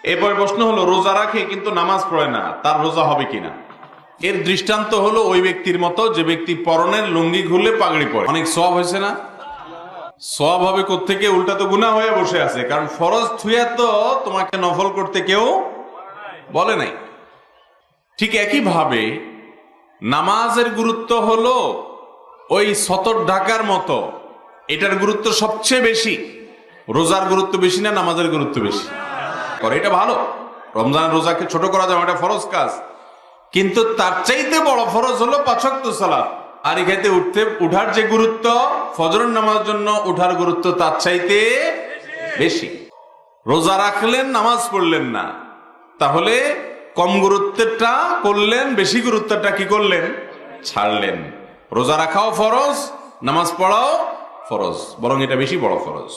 এরপর প্রশ্ন হলো, রোজা রাখে কিন্তু নামাজ পড়ে না, তার রোজা হবে কিনা? এর দৃষ্টান্ত হলো ওই ব্যক্তির মতো যে ব্যক্তি পরনের লুঙ্গি খুলে পাগড়ি পরে। অনেক সওয়াব হয়েছে না? সওয়াব হবে কোত্থেকে? উল্টা তো গুনাহ হয়ে বসে আছে, কারণ ফরজ থুয়া তো তোমাকে নফল করতে কেউ বলে নাই। ঠিক একই ভাবে নামাজের গুরুত্ব হলো ওই সতর ঢাকার মতো, এটার গুরুত্ব সবচেয়ে বেশি। রোজার গুরুত্ব বেশি না নামাজের গুরুত্ব বেশি? করে এটা ভালো, রমজান রোজাকে ছোট করা যাবে, এটা ফরজ কাজ, কিন্তু তার চাইতে বড় ফরজ হলো 5 ওয়াক্ত সালাত। আর এখানে উঠার যে গুরুত্ব, ফজরের নামাজের জন্য উঠার গুরুত্ব তার চাইতে বেশি। রোজা রাখলেন, নামাজ পড়লেন না, তাহলে কম গুরুত্বটা করলেন, বেশি গুরুত্বটা কি করলেন? ছাড়লেন। রোজা রাখাও ফরজ, নামাজ পড়াও ফরজ, বরং এটা বেশি বড় ফরজ।